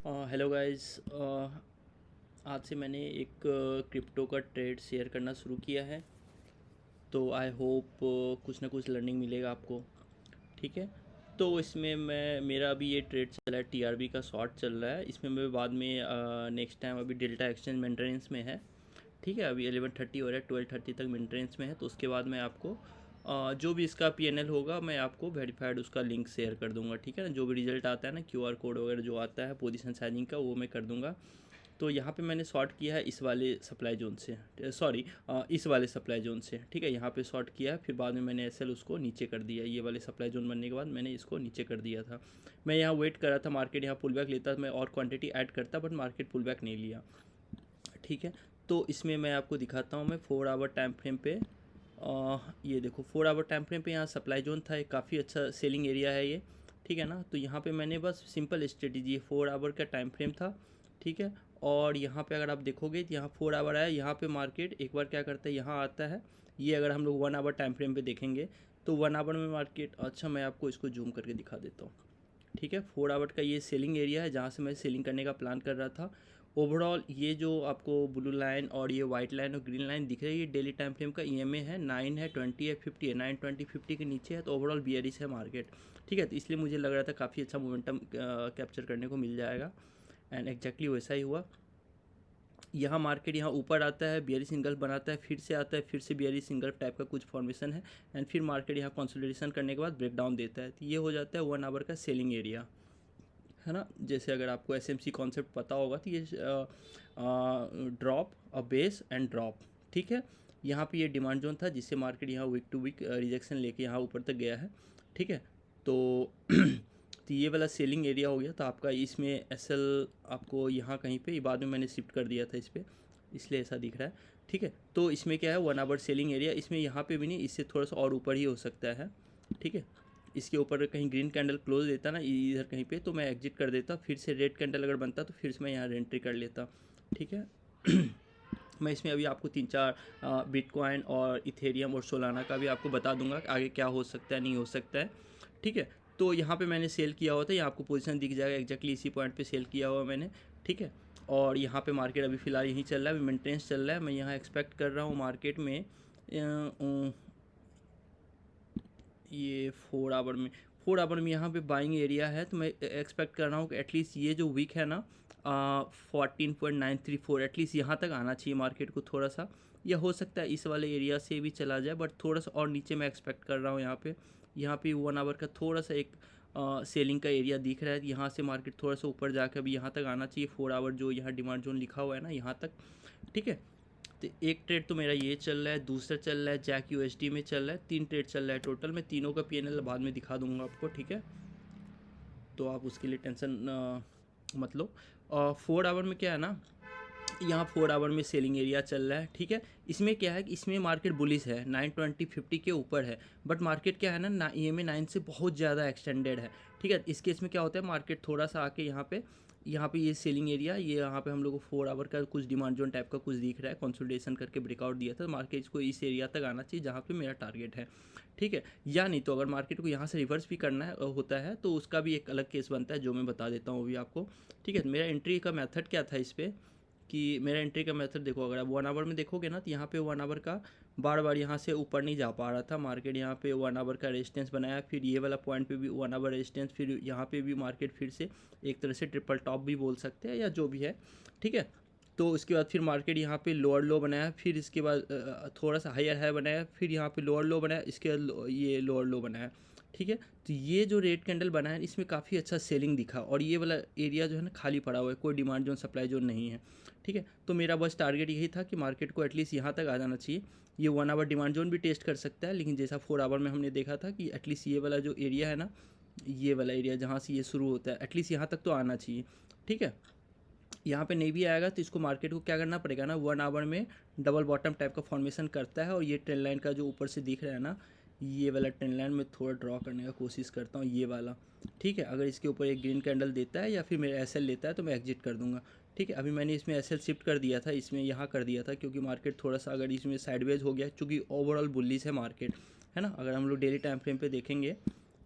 Hello guys. आज से मैंने एक क्रिप्टो का ट्रेड शेयर करना शुरू किया है। तो आई होप कुछ ना कुछ लर्निंग मिलेगा आपको। ठीक है। तो इसमें मैं मेरा अभी ये ट्रेड चल रहा है, टीआरबी का शॉर्ट चल रहा है। इसमें मैं बाद में नेक्स्ट टाइम अभी डेल्टा एक्सचेंज मेंटेनेंस में है। ठीक है, अभी 11:30 हो रहा है, 12:30 तक मेंटेनेंस में है। तो उसके बाद मैं आपको जो भी इसका पीएनएल होगा मैं आपको वेरीफाइड उसका लिंक शेयर कर दूंगा। ठीक है ना, जो भी रिजल्ट आता है ना, क्यूआर कोड वगैरह जो आता है पोजीशन साइजिंग का, वो मैं कर दूंगा। तो यहाँ पे मैंने शॉर्ट किया है इस वाले सप्लाई जोन से, सॉरी, इस वाले सप्लाई जोन से। ठीक है, यहाँ पे शॉर्ट किया है, फिर बाद में मैंने एसएल उसको नीचे कर दिया। ये वाले सप्लाई जोन बनने के बाद मैंने इसको नीचे कर दिया था। मैं यहाँ वेट कर रहा था मार्केट यहाँ पुल बैक लेता, मैं और क्वांटिटी ऐड करता, बट मार्केट पुल बैक नहीं लिया। ठीक है। तो इसमें मैं आपको दिखाता हूँ, मैं 4 आवर टाइम फ्रेम पे ये देखो 4 आवर टाइम फ्रेम पे यहाँ सप्लाई जोन था, एक काफ़ी अच्छा सेलिंग एरिया है ये। ठीक है ना, तो यहाँ पे मैंने बस सिंपल स्ट्रेटेजी 4 आवर का टाइम फ्रेम था। ठीक है। और यहाँ पे अगर आप देखोगे तो यहाँ 4 आवर आया, यहाँ पे मार्केट एक बार क्या करता है, यहाँ आता है। ये अगर हम लोग 1 आवर टाइम फ्रेम पे देखेंगे तो 1 आवर में मार्केट, अच्छा मैं आपको इसको जूम करके दिखा देता हूँ। ठीक है, 4 आवर का ये सेलिंग एरिया है जहाँ से मैं सेलिंग करने का प्लान कर रहा था। ओवरऑल ये जो आपको ब्लू लाइन और ये वाइट लाइन और ग्रीन लाइन दिख रही है, ये डेली टाइम फ्रेम का ईएमए है। 9 है, 20 है, 50 है, 9, 20, 50 के नीचे है तो ओवरऑल बियरिश है मार्केट। ठीक है, तो इसलिए मुझे लग रहा था काफ़ी अच्छा मोमेंटम कैप्चर करने को मिल जाएगा, एंड एग्जैक्टली वैसा ही हुआ। यहाँ मार्केट यहाँ ऊपर आता है, बियरी सिंगल बनाता है, फिर से आता है, फिर से बियरी सिंगल टाइप का कुछ फॉर्मेशन है, एंड फिर मार्केट यहाँ कंसोलिडेशन करने के बाद ब्रेकडाउन देता है। तो ये हो जाता है 1 आवर का सेलिंग एरिया, है ना। जैसे अगर आपको एसएमसी कॉन्सेप्ट पता होगा तो ये drop, a base and drop. ठीक है, यहाँ पे ये डिमांड जोन था जिससे मार्केट यहाँ वीक टू वीक रिजेक्शन लेके यहाँ ऊपर तक गया है। ठीक है। तो तो ये वाला सेलिंग एरिया हो गया। तो आपका इसमें एसएल आपको यहाँ कहीं पे, बाद में मैंने शिफ्ट कर दिया था इस पर, इसलिए ऐसा दिख रहा है। ठीक है, तो इसमें क्या है, 1 आवर सेलिंग एरिया, इसमें यहाँ पे भी नहीं, इससे थोड़ा सा और ऊपर ही हो सकता है। ठीक है, इसके ऊपर कहीं ग्रीन कैंडल क्लोज देता ना इधर कहीं पे, तो मैं एग्जिट कर देता, फिर से रेड कैंडल अगर बनता तो फिर से मैं यहाँ एंट्री कर लेता। ठीक है। मैं इसमें अभी आपको 3-4 बिटकॉइन और इथेरियम और सोलाना का भी आपको बता दूंगा कि आगे क्या हो सकता है, नहीं हो सकता है। ठीक है। तो यहाँ पे मैंने सेल किया हुआ था, यहाँ आपको पोजीशन दिख जाएगा, एग्जैक्टली इसी पॉइंट पे सेल किया हुआ मैंने। ठीक है। और यहाँ पे मार्केट अभी फ़िलहाल यहीं चल रहा है, अभी मेंटेनेंस चल रहा है। मैं यहाँ एक्सपेक्ट कर रहा हूँ मार्केट में ये 4 आवर में यहाँ पे बाइंग एरिया है, तो मैं एक्सपेक्ट कर रहा हूँ कि एटलीस्ट ये जो वीक है ना 14.934, एटलीस्ट यहाँ तक आना चाहिए मार्केट को थोड़ा सा, या हो सकता है इस वाले एरिया से भी चला जाए, बट थोड़ा सा और नीचे मैं एक्सपेक्ट कर रहा हूँ। यहाँ पे 1 आवर का थोड़ा सा एक सेलिंग का एरिया दिख रहा है, यहाँ से मार्केट थोड़ा सा ऊपर जाकर अभी यहाँ तक आना चाहिए। 4 आवर जो यहाँ डिमांड जोन लिखा हुआ है ना, यहाँ तक। ठीक है। तो एक ट्रेड तो मेरा ये चल रहा है, दूसरा चल रहा है जैक यूएसडी में चल रहा है, 3 ट्रेड चल रहा है टोटल। मैं तीनों का पीएनएल बाद में दिखा दूंगा आपको। ठीक है, तो आप उसके लिए टेंशन मत लो। 4 आवर में क्या है ना, यहाँ 4 आवर में सेलिंग एरिया चल रहा है। ठीक है, इसमें क्या है कि इसमें मार्केट बुलिश है, 920-50 के ऊपर है, बट मार्केट क्या है ना EMA 9 से बहुत ज़्यादा एक्सटेंडेड है। ठीक है, इस केस में क्या होता है, मार्केट थोड़ा सा आके यहाँ पे ये सेलिंग एरिया, ये यहाँ पे हम लोग को 4 आवर का कुछ डिमांड जोन टाइप का कुछ दिख रहा है, कंसोलिडेशन करके ब्रेकआउट दिया था, तो मार्केट को इस एरिया तक आना चाहिए जहाँ पे मेरा टारगेट है। ठीक है, या नहीं तो अगर मार्केट को यहाँ से रिवर्स भी करना है होता है तो उसका भी एक अलग केस बनता है, जो मैं बता देता हूँ अभी आपको। ठीक है, मेरा एंट्री का मेथड क्या था इस पर, कि मेरा एंट्री का मेथड देखो, अगर आप 1 आवर में देखोगे ना, तो यहाँ पे 1 आवर का बार बार यहाँ से ऊपर नहीं जा पा रहा था मार्केट। यहाँ पे 1 आवर का रेजिस्टेंस बनाया, फिर ये वाला पॉइंट पे भी 1 आवर रेजिस्टेंस, फिर यहाँ पे भी मार्केट फिर से एक तरह से ट्रिपल टॉप भी बोल सकते हैं या जो भी है। ठीक है, तो उसके बाद फिर मार्केट यहाँ पे लोअर लो बनाया, फिर इसके बाद थोड़ा सा हायर हाई बनाया, फिर यहाँ पे लोअर लो बनाया, इसके बाद ये लोअर लो बनाया। ठीक है, तो ये जो रेड कैंडल बना है इसमें काफ़ी अच्छा सेलिंग दिखा, और ये वाला एरिया जो है ना खाली पड़ा हुआ है, कोई डिमांड जोन सप्लाई जोन नहीं है। ठीक है, तो मेरा बस टारगेट यही था कि मार्केट को एटलीस्ट यहाँ तक आ जाना चाहिए। ये 1 आवर डिमांड जोन भी टेस्ट कर सकता है, लेकिन जैसा 4 आवर में हमने देखा था कि एटलीस्ट ये वाला जो एरिया है ना, ये वाला एरिया जहाँ से ये शुरू होता है, एटलीस्ट यहाँ तक तो आना चाहिए। ठीक है, यहाँ पे नहीं भी आएगा तो इसको मार्केट को क्या करना पड़ेगा ना, 1 आवर में डबल बॉटम टाइप का फॉर्मेशन करता है, और ये ट्रेंड लाइन का जो ऊपर से दिख रहा है ना, ये वाला ट्रेंड लाइन में थोड़ा ड्रॉ करने का कोशिश करता हूँ, ये वाला। ठीक है, अगर इसके ऊपर एक ग्रीन कैंडल देता है या फिर मेरा एसएल लेता है तो मैं एग्जिट कर दूंगा। ठीक है, अभी मैंने इसमें एसएल शिफ्ट कर दिया था, इसमें यहाँ कर दिया था, क्योंकि मार्केट थोड़ा सा अगर इसमें साइडवेज हो गया, चूँकि ओवरऑल बुलिश है मार्केट, है ना। अगर हम लोग डेली टाइम फ्रेम पे देखेंगे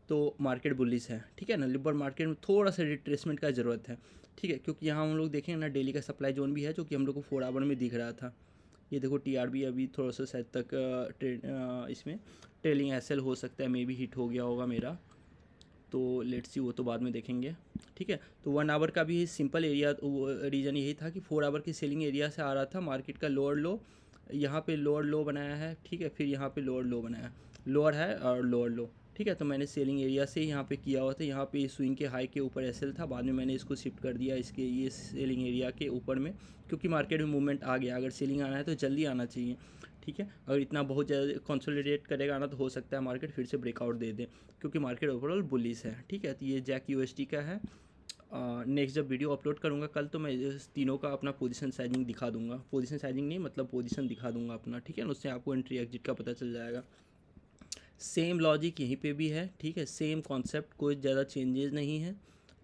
तो मार्केट बुलिश है, ठीक है ना। लिबर मार्केट में थोड़ा सा रिट्रेसमेंट का ज़रूरत है, ठीक है, क्योंकि यहाँ हम लोग देखें ना डेली का सप्लाई जोन भी है जो कि हम लोग को 4 आवर में दिख रहा था। ये देखो टीआरबी अभी थोड़ा सा शायद तक इसमें ट्रेलिंग एसएल हो सकता है, मे बी हिट हो गया होगा मेरा, तो लेट्स सी, वो तो बाद में देखेंगे, ठीक है। तो 1 आवर का भी सिंपल एरिया रीज़न यही था कि 4 आवर की सेलिंग एरिया से आ रहा था मार्केट का लोअर लो, यहाँ पे लोअर लो बनाया है, ठीक है, फिर यहाँ पे लोअर लो बनाया, लोअर है और लोअर लो, ठीक है। तो मैंने सेलिंग एरिया से यहाँ पे किया हुआ था, यहाँ पे स्विंग के हाई के ऊपर एसएल था, बाद में मैंने इसको शिफ्ट कर दिया इसके ये सेलिंग एरिया के ऊपर में, क्योंकि मार्केट में मूवमेंट आ गया। अगर सेलिंग आना है तो जल्दी आना चाहिए, ठीक है। अगर इतना बहुत ज़्यादा कंसोलिडेट करेगा ना तो हो सकता है मार्केट फिर से ब्रेकआउट दे दे, क्योंकि मार्केट ओवरऑल बुलिश है, ठीक है। तो ये जैक यूएसडी का है। नेक्स्ट जब वीडियो अपलोड करूँगा कल तो मैं इस तीनों का अपना पोजीशन साइजिंग दिखा दूंगा, पोजीशन साइजिंग नहीं मतलब पोजीशन दिखा दूंगा अपना, ठीक है ना। उससे आपको एंट्री एग्जिट का पता चल जाएगा। सेम लॉजिक यहीं पे भी है, ठीक है, सेम कॉन्सेप्ट, कोई ज़्यादा चेंजेस नहीं है,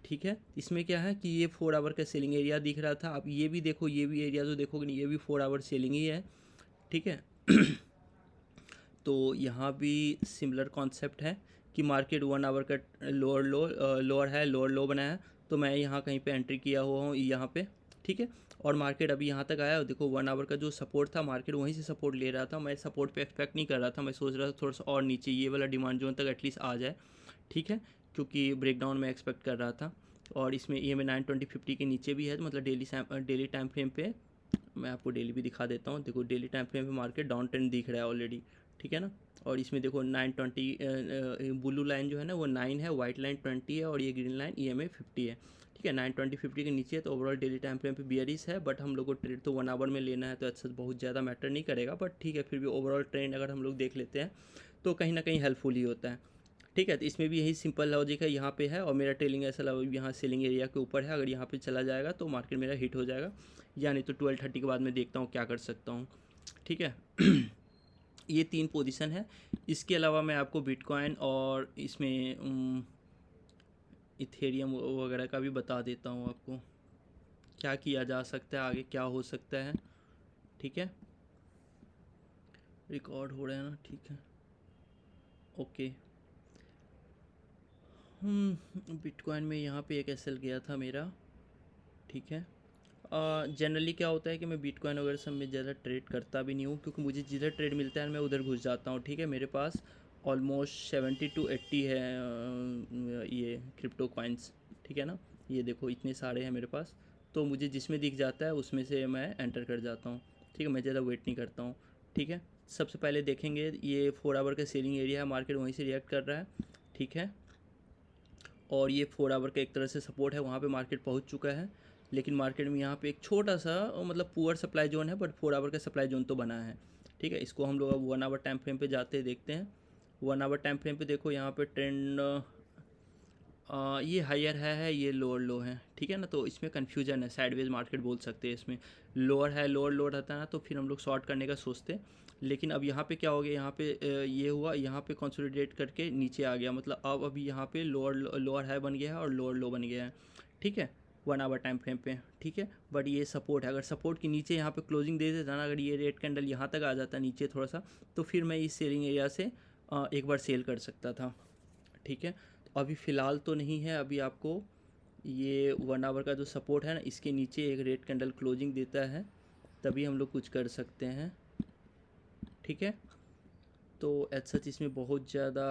ठीक है। इसमें क्या है कि ये 4 आवर का सेलिंग एरिया दिख रहा था, अब ये भी देखो, ये भी एरिया जो देखोगे नहीं, ये भी 4 आवर सेलिंग ही है, ठीक है। तो यहाँ भी सिमिलर कॉन्सेप्ट है कि मार्केट 1 आवर का लोअर है, लोअर लो बनाया है, तो मैं यहाँ कहीं पे एंट्री किया हुआ हूँ यहाँ पे, ठीक है। और मार्केट अभी यहाँ तक आया, देखो 1 आवर का जो सपोर्ट था मार्केट वहीं से सपोर्ट ले रहा था, मैं सपोर्ट पे एक्सपेक्ट नहीं कर रहा था, मैं सोच रहा था थोड़ा सा और नीचे ये वाला डिमांड जोन तक एटलीस्ट आ जाए, ठीक है, क्योंकि ब्रेकडाउन में एक्सपेक्ट कर रहा था। और इसमें ये में 920-50 के नीचे भी है, तो मतलब डेली टाइम फ्रेम पे मैं आपको डेली भी दिखा देता हूँ। देखो डेली टाइम फ्रेम पे मार्केट डाउन ट्रेंड दिख रहा है ऑलरेडी, ठीक है ना। और इसमें देखो 920 ब्लू लाइन जो है ना वो 9 है, वाइट लाइन 20 है, और ये ग्रीन लाइन EMA 50 है, ठीक है। 920-50 के नीचे है, तो ओवरऑल डेली टाइम फ्रेम पे बियरिश है, बट हम लोग को ट्रेड तो 1 आवर में लेना है, तो अच्छा बहुत ज़्यादा मैटर नहीं करेगा, बट ठीक है, फिर भी ओवरऑल ट्रेंड अगर हम लोग देख लेते हैं तो कहीं ना कहीं हेल्पफुल ही होता है, ठीक है। तो इसमें भी यही सिंपल लॉजिक है, यहाँ पे है और मेरा ट्रेलिंग ऐसा यहाँ सेलिंग एरिया के ऊपर है, अगर यहाँ पे चला जाएगा तो मार्केट मेरा हिट हो जाएगा, या नहीं तो 12:30 के बाद मैं देखता हूँ क्या कर सकता हूँ, ठीक है। ये 3 पोजीशन है। इसके अलावा मैं आपको बिटकॉइन और इसमें इथेरियम वगैरह का भी बता देता हूँ आपको क्या किया जा सकता है, आगे क्या हो सकता है, ठीक है। रिकॉर्ड हो रहा है ना, ठीक है, ओके। बिटकॉइन में यहाँ पे एक एसएल गया था मेरा, ठीक है। जनरली क्या होता है कि मैं बिटकॉइन वगैरह सब में ज़्यादा ट्रेड करता भी नहीं हूँ, क्योंकि मुझे जिधर ट्रेड मिलता है मैं उधर घुस जाता हूँ, ठीक है। मेरे पास ऑलमोस्ट 70-80 है ये क्रिप्टो कॉइन्स, ठीक है ना। ये देखो इतने सारे हैं मेरे पास, तो मुझे जिसमें दिख जाता है उसमें से मैं एंटर कर जाता हूँ, ठीक है। मैं ज़्यादा वेट नहीं करता हूँ, ठीक है। सबसे पहले देखेंगे ये 4 आवर का सेलिंग एरिया है, मार्केट वहीं से रिएक्ट कर रहा है, ठीक है। और ये 4 आवर का एक तरह से सपोर्ट है, वहाँ पे मार्केट पहुँच चुका है, लेकिन मार्केट में यहाँ पे एक छोटा सा मतलब पुअर सप्लाई जोन है, बट 4 आवर का सप्लाई जोन तो बना है, ठीक है। इसको हम लोग अब 1 आवर टाइम फ्रेम पे जाते हैं, देखते हैं। 1 आवर टाइम फ्रेम पे देखो यहाँ पे ट्रेंड ये हायर है, ये लोअर लो है, ठीक है ना। तो इसमें कन्फ्यूजन है, साइडवेज मार्केट बोल सकते हैं इसमें, लोअर है लोअर लोअर रहता है ना, तो फिर हम लोग शॉर्ट करने का सोचते। लेकिन अब यहाँ पे क्या हो गया, यहाँ पे ये हुआ, यहाँ पे कंसोलिडेट करके नीचे आ गया, मतलब अब अभी यहाँ पे लोअर हाई बन गया है और लोअर लो बन गया है, ठीक है, 1 आवर टाइम फ्रेम पे, ठीक है। बट ये सपोर्ट है, अगर सपोर्ट के नीचे यहाँ पे क्लोजिंग दे देता ना, अगर ये रेड कैंडल यहाँ तक आ जाता नीचे थोड़ा सा, तो फिर मैं इस सेलिंग एरिया से एक बार सेल कर सकता था, ठीक है। तो अभी फ़िलहाल तो नहीं है, अभी आपको ये 1 आवर का जो सपोर्ट है ना इसके नीचे एक रेड कैंडल क्लोजिंग देता है, तभी हम लोग कुछ कर सकते हैं, ठीक है। तो एज सच इसमें बहुत ज़्यादा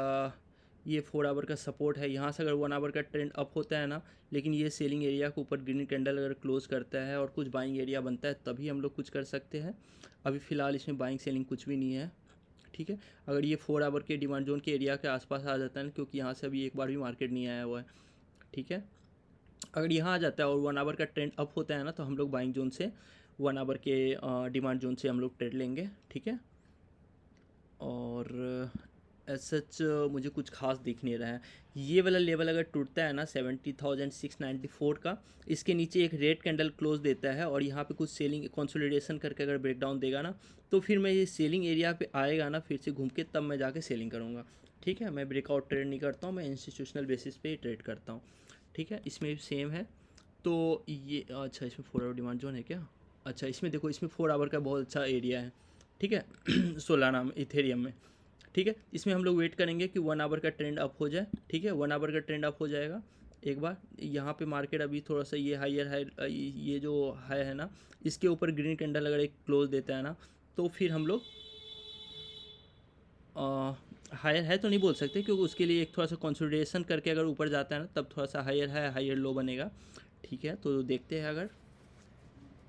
ये 4 आवर का सपोर्ट है, यहाँ से अगर 1 आवर का ट्रेंड अप होता है ना, लेकिन ये सेलिंग एरिया के ऊपर ग्रीन कैंडल अगर क्लोज करता है और कुछ बाइंग एरिया बनता है तभी हम लोग कुछ कर सकते हैं। अभी फ़िलहाल इसमें बाइंग सेलिंग कुछ भी नहीं है, ठीक है। अगर ये 4 आवर के डिमांड जोन के एरिया के आसपास आ जाता है ना, क्योंकि यहाँ से अभी एक बार भी मार्केट नहीं आया हुआ है, ठीक है। अगर यहाँ आ जाता है और 1 आवर का ट्रेंड अप होता है ना, तो हम लोग बाइंग जोन से 1 आवर के डिमांड जोन से हम लोग ट्रेड लेंगे, ठीक है। और एज सच मुझे कुछ खास दिख नहीं रहा है। ये वाला लेवल अगर टूटता है ना 70,694 का, इसके नीचे एक रेड कैंडल क्लोज देता है और यहाँ पे कुछ सेलिंग कंसोलिडेशन करके अगर ब्रेकडाउन देगा ना, तो फिर मैं ये सेलिंग एरिया पे आएगा ना फिर से घूम के, तब मैं जाके सेलिंग करूँगा, ठीक है। मैं ब्रेकआउट ट्रेड नहीं करता हूँ, मैं इंस्टीट्यूशनल बेसिस पे ही ट्रेड करता हूँ, ठीक है। इसमें भी सेम है। तो ये अच्छा इसमें 4 आवर डिमांड जोन है क्या, अच्छा इसमें देखो इसमें 4 आवर का बहुत अच्छा एरिया है, ठीक है। सोलाना में इथेरियम में, ठीक है, इसमें हम लोग वेट करेंगे कि 1 आवर का ट्रेंड अप हो जाए। ठीक है, 1 आवर का ट्रेंड अप हो जाएगा एक बार। यहाँ पे मार्केट अभी थोड़ा सा ये हायर हाई, ये जो हाई है ना, इसके ऊपर ग्रीन कैंडल अगर एक क्लोज देता है ना, तो फिर हम लोग हायर है तो नहीं बोल सकते, क्योंकि उसके लिए एक थोड़ा सा कंसोलिडेशन करके अगर ऊपर जाता है ना, तब थोड़ा सा हायर है हायर लो बनेगा। ठीक है, तो देखते हैं अगर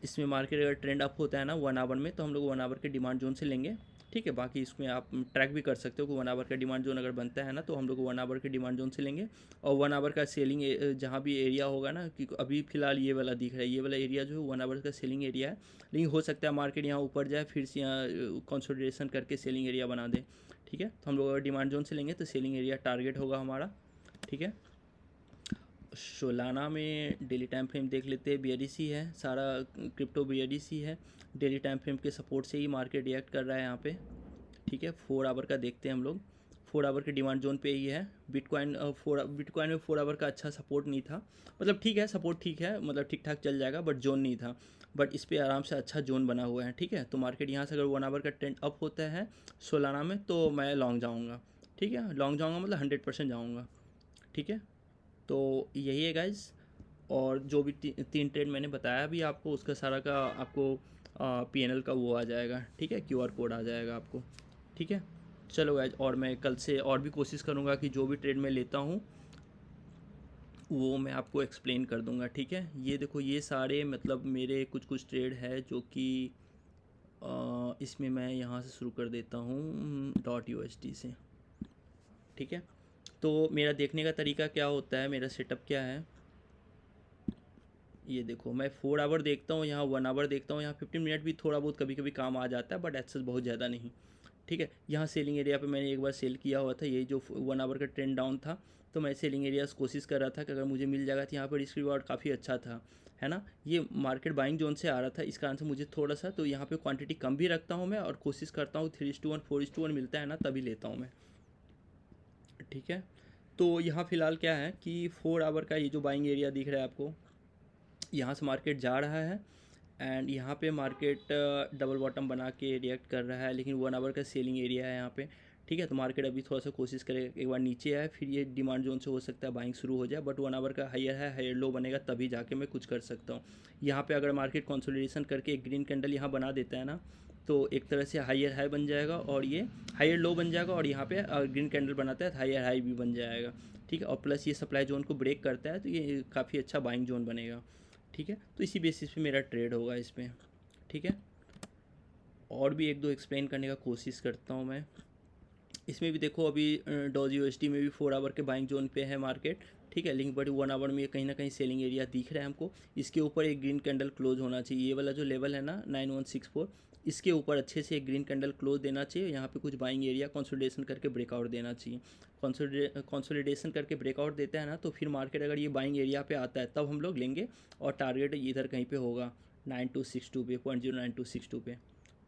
इसमें मार्केट अगर ट्रेंड अप होता है ना 1 आवर में, तो हम लोग 1 आवर के डिमांड जोन से लेंगे। ठीक है, बाकी इसमें आप ट्रैक भी कर सकते हो कि 1 आवर का डिमांड जोन अगर बनता है ना, तो हम लोग 1 आवर के डिमांड जोन से लेंगे। और 1 आवर का सेलिंग जहाँ भी एरिया होगा ना, कि अभी फिलहाल ये वाला दिख रहा है, ये वाला एरिया जो है 1 आवर का सेलिंग एरिया है। लेकिन हो सकता है मार्केट यहाँ ऊपर जाए, फिर से यहाँ कंसोलिडेशन करके सेलिंग एरिया बना दे। ठीक है, तो हम लोग अगर डिमांड जोन से लेंगे तो सेलिंग एरिया टारगेट होगा हमारा। ठीक है, सोलाना में डेली टाइम फ्रेम देख लेते हैं, बेयरिश ही है, सारा क्रिप्टो बेयरिश ही है। डेली टाइम फ्रेम के सपोर्ट से ही मार्केट रिएक्ट कर रहा है यहाँ पे। ठीक है, 4 आवर का देखते हैं हम लोग। 4 आवर के डिमांड जोन पे ही है बिटकॉइन। बिटकॉइन में 4 आवर का अच्छा सपोर्ट नहीं था, मतलब ठीक है सपोर्ट ठीक है, मतलब ठीक ठाक चल जाएगा, बट जोन नहीं था। बट इस पर आराम से अच्छा जोन बना हुआ है। ठीक है, तो मार्केट यहाँ से अगर 1 आवर का ट्रेंड अप होता है सोलाना में, तो मैं लॉन्ग जाऊँगा। ठीक है, लॉन्ग जाऊँगा मतलब 100% जाऊँगा। ठीक है, तो यही है गाइज। और जो भी 3 ट्रेड मैंने बताया भी आपको, उसका सारा का आपको पीएनएल का वो आ जाएगा। ठीक है, क्यूआर कोड आ जाएगा आपको। ठीक है, चलो गाइज, और मैं कल से और भी कोशिश करूँगा कि जो भी ट्रेड मैं लेता हूँ वो मैं आपको एक्सप्लेन कर दूँगा। ठीक है, ये देखो, ये सारे मतलब मेरे कुछ कुछ ट्रेड है जो कि इसमें मैं यहाँ से शुरू कर देता हूँ .USD से। ठीक है, तो मेरा देखने का तरीका क्या होता है, मेरा सेटअप क्या है, ये देखो, मैं 4 आवर देखता हूँ, यहाँ 1 आवर देखता हूँ, यहाँ 15 मिनट भी थोड़ा बहुत कभी कभी काम आ जाता है, बट एक्सेस बहुत ज़्यादा नहीं। ठीक है, यहाँ सेलिंग एरिया पे मैंने एक बार सेल किया हुआ था, यही जो 1 आवर का ट्रेंड डाउन था, तो मैं सेलिंग एरिया से कोशिश कर रहा था कि अगर मुझे मिल जाएगा तो यहाँ पर रिस्क रिवॉर्ड काफ़ी अच्छा था, है ना। ये मार्केट बाइंग जोन से आ रहा था, इस कारण से मुझे थोड़ा सा, तो यहाँ पे क्वांटिटी कम भी रखता हूँ मैं, और कोशिश करता हूँ 3:1 4:1 मिलता है ना तभी लेता हूँ मैं। ठीक है, तो यहाँ फ़िलहाल क्या है कि 4 आवर का ये जो बाइंग एरिया दिख रहा है आपको, यहाँ से मार्केट जा रहा है, एंड यहाँ पे मार्केट डबल बॉटम बना के रिएक्ट कर रहा है, लेकिन 1 आवर का सेलिंग एरिया है यहाँ पे। ठीक है, तो मार्केट अभी थोड़ा सा कोशिश करेगा एक बार नीचे आए, फिर ये डिमांड जोन से हो सकता है बाइंग शुरू हो जाए, बट 1 आवर का हायर है, हायर लो बनेगा तभी जाके मैं कुछ कर सकता हूँ। यहाँ पे अगर मार्केट कंसोलिडेशन करके एक ग्रीन कैंडल यहाँ बना देता है ना, तो एक तरह से हायर हाई बन जाएगा, और ये हायर लो बन जाएगा, और यहाँ पे ग्रीन कैंडल बनाता है तो हायर हाई भी बन जाएगा। ठीक है, और प्लस ये सप्लाई जोन को ब्रेक करता है, तो ये काफ़ी अच्छा बाइंग जोन बनेगा। ठीक है, तो इसी बेसिस पे मेरा ट्रेड होगा इसमें। ठीक है, और भी एक दो एक्सप्लेन करने का कोशिश करता हूँ मैं। इसमें भी देखो, अभी .USD में भी 4 आवर के बाइंग जोन पे है मार्केट। ठीक है, लेकिन बट 1 आवर में कहीं ना कहीं सेलिंग एरिया दिख रहा है हमको। इसके ऊपर एक ग्रीन कैंडल क्लोज होना चाहिए, ये वाला जो लेवल है ना 9164, इसके ऊपर अच्छे से एक ग्रीन कैंडल क्लोज देना चाहिए। यहाँ पे कुछ बाइंग एरिया कंसोलिडेशन करके ब्रेकआउट देना चाहिए। कंसोलिडेशन करके ब्रेकआउट देता है ना, तो फिर मार्केट अगर ये बाइंग एरिया पे आता है तब हम लोग लेंगे, और टारगेट इधर कहीं पे होगा 9262 पे, 0.9262 पे।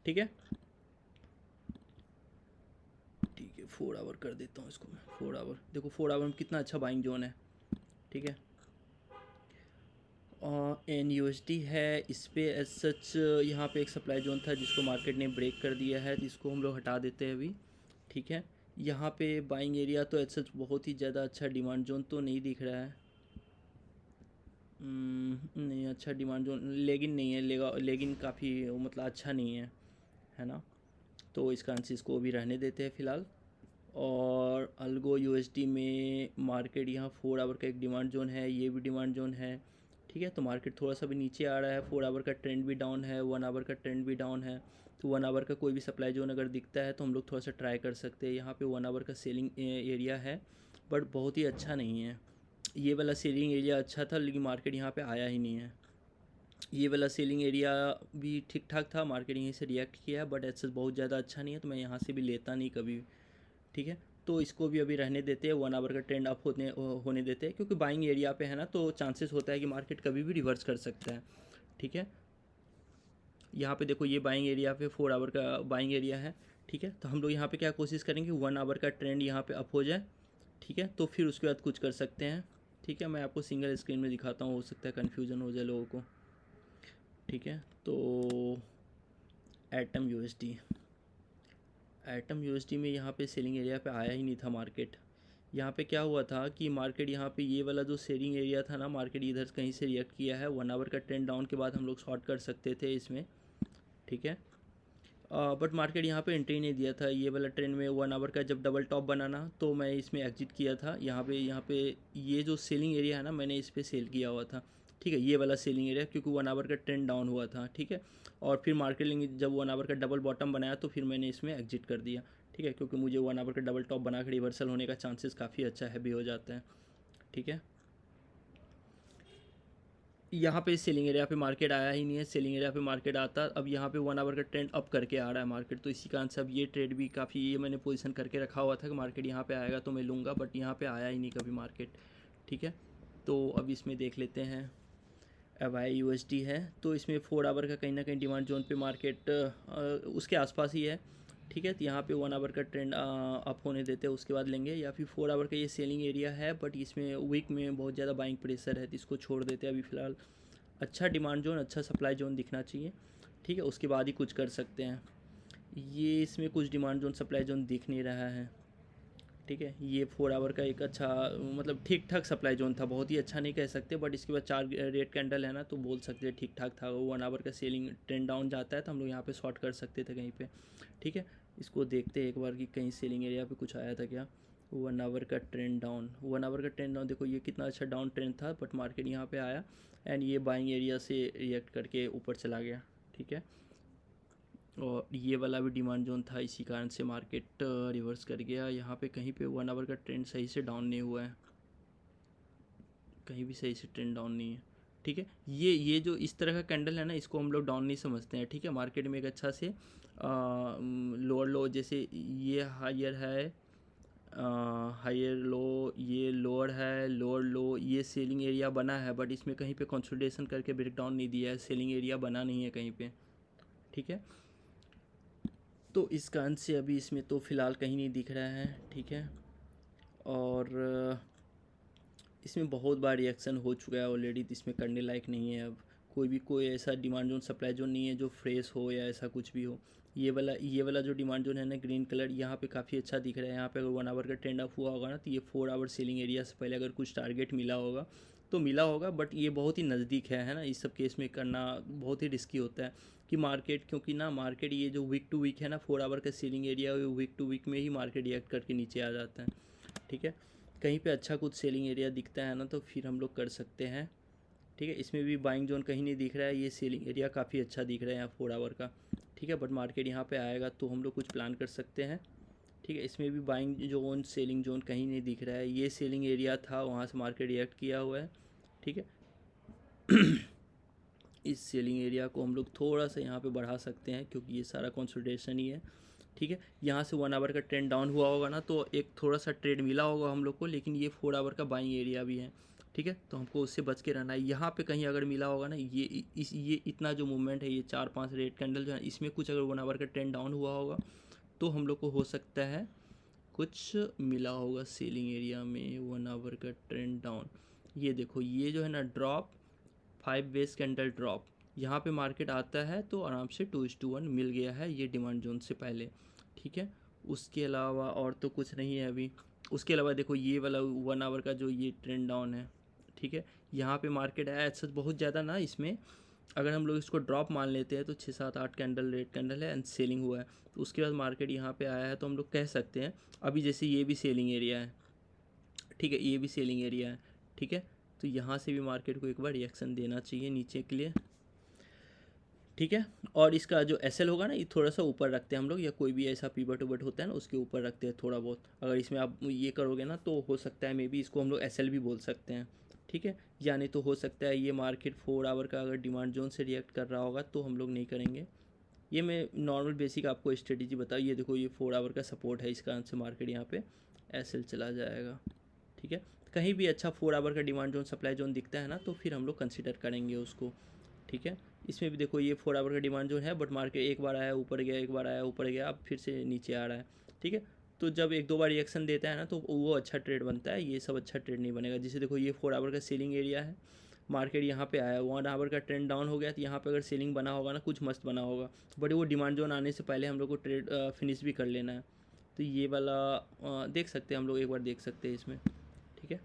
ठीक है, ठीक है, 4 आवर कर देता हूँ इसको मैं। 4 आवर देखो, 4 आवर में कितना अच्छा बाइंग जोन है। ठीक है, NUSD है इस पर एज सच, यहाँ पे एक सप्लाई जोन था जिसको मार्केट ने ब्रेक कर दिया है, तो इसको हम लोग हटा देते हैं अभी। ठीक है, यहाँ पे बाइंग एरिया तो एज सच बहुत ही ज़्यादा अच्छा डिमांड जोन तो नहीं दिख रहा है। नहीं, अच्छा डिमांड जोन लेकिन नहीं है, लेकिन काफ़ी मतलब अच्छा नहीं है ना। तो इस कारण से इसको भी रहने देते हैं फ़िलहाल। और अल्गो USD में मार्केट यहाँ 4 आवर का एक डिमांड जोन है, ये भी डिमांड जोन है। ठीक है, तो मार्केट थोड़ा सा भी नीचे आ रहा है, 4 आवर का ट्रेंड भी डाउन है, 1 आवर का ट्रेंड भी डाउन है। तो 1 आवर का कोई भी सप्लाई जोन अगर दिखता है तो हम लोग थोड़ा सा ट्राई कर सकते हैं। यहाँ पे 1 आवर का सेलिंग एरिया है, बट बहुत ही अच्छा नहीं है। ये वाला सेलिंग एरिया अच्छा था, लेकिन मार्केट यहाँ पे आया ही नहीं है। ये वाला सेलिंग एरिया भी ठीक ठाक था, मार्केट यहीं से रिएक्ट किया है, बट ऐसा बहुत ज़्यादा अच्छा नहीं है, तो मैं यहाँ से भी लेता नहीं कभी भी। ठीक है, तो इसको भी अभी रहने देते हैं, 1 आवर का ट्रेंड अप होने देते हैं, क्योंकि बाइंग एरिया पे है ना, तो चांसेस होता है कि मार्केट कभी भी रिवर्स कर सकता है। ठीक है, यहाँ पे देखो, ये बाइंग एरिया पे 4 आवर का बाइंग एरिया है। ठीक है, तो हम लोग यहाँ पे क्या कोशिश करेंगे, 1 आवर का ट्रेंड यहाँ पे अप हो जाए। ठीक है, तो फिर उसके बाद कुछ कर सकते हैं। ठीक है, मैं आपको सिंगल स्क्रीन में दिखाता हूँ, हो सकता है कन्फ्यूज़न हो जाए लोगों को। ठीक है, तो एटम USD, एटम यूएसडी में यहाँ पे सेलिंग एरिया पे आया ही नहीं था मार्केट। यहाँ पे क्या हुआ था कि मार्केट यहाँ पे ये वाला जो सेलिंग एरिया था ना, मार्केट इधर कहीं से रिएक्ट किया है। 1 आवर का ट्रेंड डाउन के बाद हम लोग शॉर्ट कर सकते थे इसमें, ठीक है। बट मार्केट यहाँ पे एंट्री नहीं दिया था। ये वाला ट्रेंड में 1 आवर का जब डबल टॉप बनाना तो मैं इसमें एग्जिट किया था। यहाँ पे ये जो सेलिंग एरिया है ना, मैंने इस पर सेल किया हुआ था, ठीक है, ये वाला सेलिंग एरिया, क्योंकि 1 आवर का ट्रेंड डाउन हुआ था, ठीक है। और फिर मार्केट जब 1 आवर का डबल बॉटम बनाया तो फिर मैंने इसमें एग्जिट कर दिया, ठीक है, क्योंकि मुझे 1 आवर का डबल टॉप बना के रिवर्सल होने का चांसेस काफ़ी अच्छा हैवी हो जाता है, ठीक है। यहाँ पे सेलिंग एरिया पे मार्केट आया ही नहीं है। सेलिंग एरिया पे मार्केट आता, अब यहाँ पे 1 आवर का ट्रेंड अप करके आ रहा है मार्केट, तो इसी कारण से अब ये ट्रेड भी काफ़ी, ये मैंने पोजीशन करके रखा हुआ था कि मार्केट यहाँ पे आएगा तो मैं लूँगा, बट यहाँ पे आया ही नहीं कभी मार्केट, ठीक है। तो अब इसमें देख लेते हैं। FI/USD है तो इसमें 4 आवर का कहीं ना कहीं डिमांड जोन पे मार्केट उसके आसपास ही है, ठीक है। तो यहाँ पे 1 आवर का ट्रेंड अप होने देते हैं, उसके बाद लेंगे। या फिर 4 आवर का ये सेलिंग एरिया है, बट इसमें वीक में बहुत ज़्यादा बाइंग प्रेशर है तो इसको छोड़ देते हैं अभी फ़िलहाल। अच्छा डिमांड जोन, अच्छा सप्लाई जोन दिखना चाहिए, ठीक है, उसके बाद ही कुछ कर सकते हैं। ये इसमें कुछ डिमांड जोन सप्लाई जोन दिख नहीं रहा है, ठीक है। ये 4 आवर का एक अच्छा, मतलब ठीक ठाक सप्लाई जोन था, बहुत ही अच्छा नहीं कह सकते, बट इसके बाद 4 रेड कैंडल है ना, तो बोल सकते हैं ठीक ठाक था। 1 आवर का सेलिंग ट्रेंड डाउन जाता है तो हम लोग यहाँ पे शॉर्ट कर सकते थे कहीं पे, ठीक है। इसको देखते हैं एक बार कि कहीं सेलिंग एरिया पे कुछ आया था क्या। 1 आवर का ट्रेंड डाउन, 1 आवर का ट्रेंड डाउन, देखो ये कितना अच्छा डाउन ट्रेंड था, बट मार्केट यहाँ पे आया एंड ये बाइंग एरिया से रिएक्ट करके ऊपर चला गया, ठीक है। और ये वाला भी डिमांड जोन था, इसी कारण से मार्केट रिवर्स कर गया। यहाँ पे कहीं पे 1 आवर का ट्रेंड सही से डाउन नहीं हुआ है, कहीं भी सही से ट्रेंड डाउन नहीं है, ठीक है। ये जो इस तरह का कैंडल है ना, इसको हम लोग डाउन नहीं समझते हैं, ठीक है। मार्केट में एक अच्छा से लोअर लो, जैसे ये हायर है, हायर लो, ये लोअर है, लोअर लो, ये सेलिंग एरिया बना है, बट इसमें कहीं पे कंसोलिडेशन करके ब्रेक डाउन नहीं दिया है, सेलिंग एरिया बना नहीं है कहीं पे, ठीक है। तो इस कारण से अभी इसमें तो फ़िलहाल कहीं नहीं दिख रहा है, ठीक है। और इसमें बहुत बार रिएक्शन हो चुका है ऑलरेडी, तो इसमें करने लायक नहीं है अब। कोई ऐसा डिमांड जोन सप्लाई जोन नहीं है जो फ्रेश हो या ऐसा कुछ भी हो। ये वाला जो डिमांड जोन है ना, ग्रीन कलर, यहाँ पे काफ़ी अच्छा दिख रहा है। यहाँ पे अगर 1 आवर का ट्रेंड अप हुआ होगा ना, तो ये 4 आवर सेलिंग एरिया से पहले अगर कुछ टारगेट मिला होगा तो मिला होगा, बट ये बहुत ही नज़दीक है ना। इस सब केस में करना बहुत ही रिस्की होता है कि मार्केट, क्योंकि ना मार्केट ये जो वीक टू वीक है ना, 4 आवर का selling area week to week में ही मार्केट रिएक्ट करके नीचे आ जाता है, ठीक है। कहीं पे अच्छा कुछ सेलिंग एरिया दिखता है ना, तो फिर हम लोग कर सकते हैं, ठीक है। इसमें भी बाइंग जोन कहीं नहीं दिख रहा है, ये सेलिंग एरिया काफ़ी अच्छा दिख रहा है यहाँ 4 आवर का, ठीक है। बट मार्केट यहाँ पे आएगा तो हम लोग कुछ प्लान कर सकते हैं, ठीक है। इसमें भी बाइंग जोन, सेलिंग जोन कहीं नहीं दिख रहा है। ये सेलिंग एरिया था, वहाँ से मार्केट रिएक्ट किया हुआ है, ठीक है। इस सेलिंग एरिया को हम लोग थोड़ा सा यहाँ पे बढ़ा सकते हैं, क्योंकि ये सारा कंसोलिडेशन ही है, ठीक है। यहाँ से 1 आवर का ट्रेंड डाउन हुआ होगा ना, तो एक थोड़ा सा ट्रेड मिला होगा हम लोग को, लेकिन ये 4 आवर का बाइंग एरिया भी है, ठीक है। तो हमको उससे बच के रहना है। यहाँ पे कहीं अगर मिला होगा ना, ये इतना जो मूवमेंट है, ये 4-5 रेड कैंडल जो है, इसमें कुछ अगर 1 आवर का ट्रेंड डाउन हुआ होगा तो हम लोग को हो सकता है कुछ मिला होगा सेलिंग एरिया में। 1 आवर का ट्रेंड डाउन, ये देखो, ये जो है ना ड्रॉप, 5 बेस कैंडल ड्रॉप, यहाँ पे मार्केट आता है तो आराम से 2:1 मिल गया है ये डिमांड जोन से पहले, ठीक है। उसके अलावा और तो कुछ नहीं है अभी। उसके अलावा देखो ये वाला 1 आवर का जो ये ट्रेंड डाउन है, ठीक है, यहाँ पे मार्केट है सच बहुत ज़्यादा ना। इसमें अगर हम लोग इसको ड्रॉप मान लेते हैं तो 6-7-8 कैंडल रेड कैंडल है एंड सेलिंग हुआ है, तो उसके बाद मार्केट यहाँ पे आया है, तो हम लोग कह सकते हैं अभी जैसे ये भी सेलिंग एरिया है, ठीक है, ये भी सेलिंग एरिया है, ठीक है। तो यहाँ से भी मार्केट को एक बार रिएक्शन देना चाहिए नीचे के लिए, ठीक है। और इसका जो एसएल होगा ना, ये थोड़ा सा ऊपर रखते हैं हम लोग, या कोई भी ऐसा पीवट उवट होता है ना, उसके ऊपर रखते हैं थोड़ा बहुत। अगर इसमें आप ये करोगे ना तो हो सकता है मे बी इसको हम लोग एसएल भी बोल सकते हैं, ठीक है। यानी तो हो सकता है ये मार्केट 4 आवर का अगर डिमांड जोन से रिएक्ट कर रहा होगा तो हम लोग नहीं करेंगे। ये मैं नॉर्मल बेसिक आपको स्ट्रेटेजी बताऊँ। ये देखो, ये 4 आवर का सपोर्ट है, इस कारण से मार्केट यहाँ पे एसएल चला जाएगा, ठीक है। कहीं भी अच्छा 4 आवर का डिमांड जोन सप्लाई जोन दिखता है ना, तो फिर हम लोग कंसिडर करेंगे उसको, ठीक है। इसमें भी देखो ये 4 आवर का डिमांड जोन है, बट मार्केट एक बार आया ऊपर गया, एक बार आया ऊपर गया, अब फिर से नीचे आ रहा है, ठीक है। तो जब 1-2 बार रिएक्शन देता है ना, तो वो अच्छा ट्रेड बनता है। ये सब अच्छा ट्रेड नहीं बनेगा। जैसे देखो ये 4 आवर का सेलिंग एरिया है, मार्केट यहाँ पे आया, 1 आवर का ट्रेंड डाउन हो गया, तो यहाँ पे अगर सेलिंग बना होगा ना, कुछ मस्त बना होगा, बट वो डिमांड जोन आने से पहले हम लोग को ट्रेड फिनिश भी कर लेना है। तो ये वाला देख सकते हैं हम लोग, एक बार देख सकते हैं इसमें, ठीक है।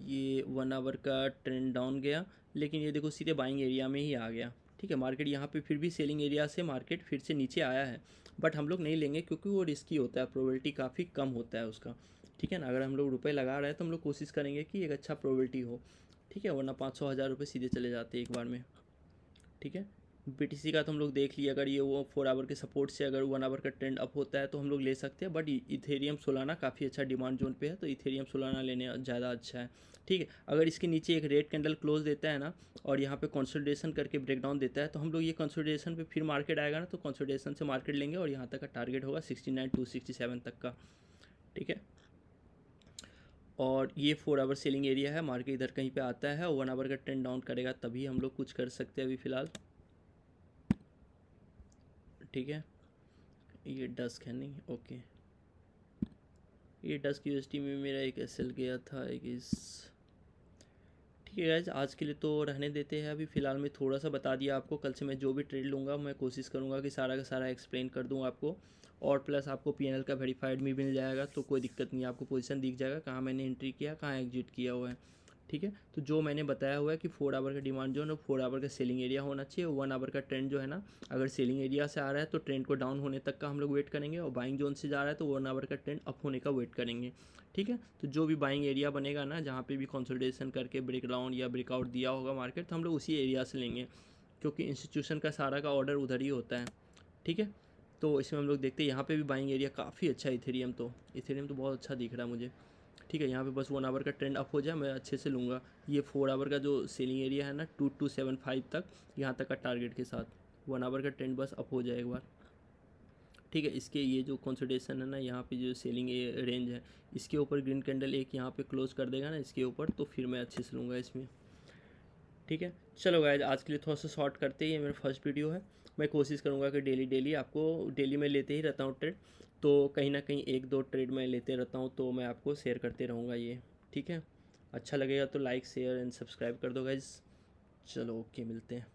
ये 1 आवर का ट्रेंड डाउन गया, लेकिन ये देखो सीधे बाइंग एरिया में ही आ गया, ठीक है। मार्केट यहाँ पे फिर भी सेलिंग एरिया से मार्केट फिर से नीचे आया है, बट हम लोग नहीं लेंगे क्योंकि वो रिस्की होता है, प्रोबेबिलिटी काफ़ी कम होता है उसका, ठीक है ना। अगर हम लोग रुपए लगा रहे हैं तो हम लोग कोशिश करेंगे कि एक अच्छा प्रोबेबिलिटी हो, ठीक है, वरना 500-1000 रुपये सीधे चले जाते हैं एक बार में, ठीक है। BTC का तो हम लोग देख लिया, अगर ये वो 4 आवर के सपोर्ट से अगर 1 आवर का ट्रेंड अप होता है तो हम लोग ले सकते हैं, बट इथेरियम सोलाना काफ़ी अच्छा डिमांड जोन पे है, तो इथेरियम सोलाना लेने ज़्यादा अच्छा है, ठीक है। अगर इसके नीचे एक रेड कैंडल क्लोज देता है ना, और यहाँ पे कंसोलिडेशन करके ब्रेकडाउन देता है, तो हम लोग ये कंसोलिडेशन पे फिर मार्केट आएगा ना, तो कंसोलिडेशन से मार्केट लेंगे, और यहाँ तक का टारगेट होगा 69-267 तक का, ठीक है। और ये 4 आवर सेलिंग एरिया है, मार्केट इधर कहीं पे आता है, और 1 आवर का ट्रेंड डाउन करेगा तभी हम लोग कुछ कर सकते हैं अभी फ़िलहाल, ठीक है। ये डस्क है नहीं, ओके। ये डस्क यूएसडी में मेरा एक एसएल गया था, एक इस, ठीक है गाइज, आज के लिए तो रहने देते हैं अभी फ़िलहाल। मैं थोड़ा सा बता दिया आपको, कल से मैं जो भी ट्रेड लूँगा मैं कोशिश करूँगा कि सारा का सारा एक्सप्लेन कर दूँ आपको, और प्लस आपको पीएनएल का वेरीफाइड भी मिल जाएगा, तो कोई दिक्कत नहीं है, आपको पोजीशन दिख जाएगा कहाँ मैंने एंट्री किया, कहाँ एग्जिट किया हुआ है, ठीक है। तो जो मैंने बताया हुआ है कि 4 आवर का डिमांड जो है 4 आवर का सेलिंग एरिया होना चाहिए, 1 आवर का ट्रेंड जो है ना, अगर सेलिंग एरिया से आ रहा है तो ट्रेंड को डाउन होने तक का हम लोग वेट करेंगे, और बाइंग जोन से जा रहा है तो 1 आवर का ट्रेंड अप होने का वेट करेंगे, ठीक है। तो जो भी बाइंग एरिया बनेगा ना, जहाँ पे भी कंसोलिडेशन करके ब्रेक डाउन या ब्रेकआउट दिया होगा मार्केट, तो हम लोग उसी एरिया से लेंगे, क्योंकि इंस्टीट्यूशन का सारा का ऑर्डर उधर ही होता है, ठीक है। तो इसमें हम लोग देखते हैं यहाँ पे भी बाइंग एरिया काफ़ी अच्छा है, इथेरियम तो बहुत अच्छा दिख रहा है मुझे, ठीक है। यहाँ पे बस 1 आवर का ट्रेंड अप हो जाए, मैं अच्छे से लूँगा। ये 4 आवर का जो सेलिंग एरिया है ना, 2275 तक, यहाँ तक का टारगेट के साथ 1 आवर का ट्रेंड बस अप हो जाए एक बार, ठीक है। इसके ये जो कंसोलिडेशन है ना, यहाँ पे जो सेलिंग रेंज है, इसके ऊपर ग्रीन कैंडल एक यहाँ पे क्लोज कर देगा ना इसके ऊपर, तो फिर मैं अच्छे से लूँगा इसमें, ठीक है। चलो गाइज, आज के लिए थोड़ा सा शॉर्ट करते ही, ये मेरा फर्स्ट वीडियो है। मैं कोशिश करूँगा कि डेली आपको, डेली मैं लेते ही रहता हूँ ट्रेड, तो कहीं ना कहीं 1-2 ट्रेड मैं लेते रहता हूँ, तो मैं आपको शेयर करते रहूँगा ये, ठीक है। अच्छा लगेगा तो लाइक शेयर एंड सब्सक्राइब कर दो गाइज। चलो ओके, मिलते हैं।